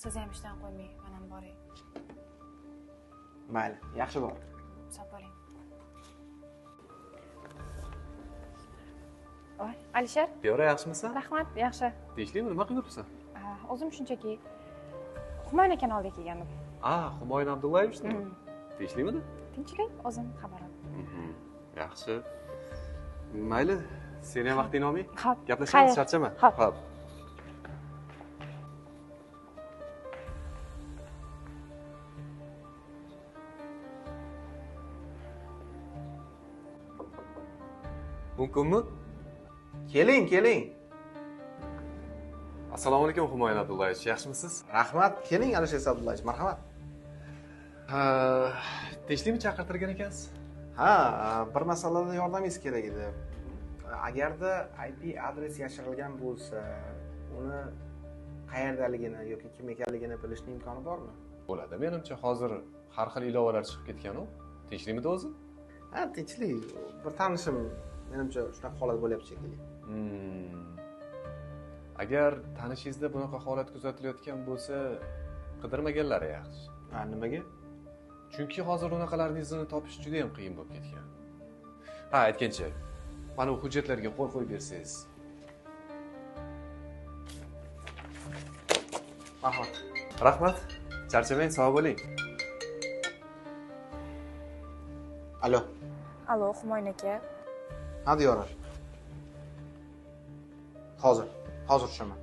Siz ham ishdan qo'ymang, men ham boray. Mayli, yaxshi bor. Sog' bo'ling. Voy, Alisher. Yora, yaxshimisan? Rahmat, yaxshi. Tinchlikmi? Nima qilib yuribsan? O'zim shunchaki Humoyun akani oldiga kelgandim. Humoyun Abdullayevichnimi? Tinchlikmidi? Tinchlik, o'zim xabarim. Yaxshi. Mayli, seni ham vaqtingni olmay. Xo'p. Gaplashamiz, charchama. Xo'p. Mumkinmi? Keling. Assalomu alaykum Humoyun Abdullayevich, yaxshimisiz? Rahmat, keling Alisher Abdullayevich, marhamat. Tinchlikmi chaqirtirgan ekansiz? Bir masalada yordamingiz kerak edi. Agarda IP adres yashirilgan bo'lsa, uni qayerdaligini yoki kim ekanligini bilishning imkoni bormi? Bo'ladi. Menimcha hozir har xil ilovalar chiqib ketgan-ku. Tinchlikmidi o'zi? Tinchlik. Bir tanishim menimcha shunaqa holat bo'lyapti shekilli. Agar tanishingizda bunaqa holat kuzatilayotgan bo'lsa, qidirmaganlari yaxshi. Nimaga? Chunki hozir unaqalarning izini topish juda ham qiyin bo'lib ketgan. Aytgancha, mana bu hujjatlarga qo'l qo'yib bersangiz. Rahmat. Charchamang, sog' bo'ling. Allo, Humoyun aka. Diyora. Hozir tushaman.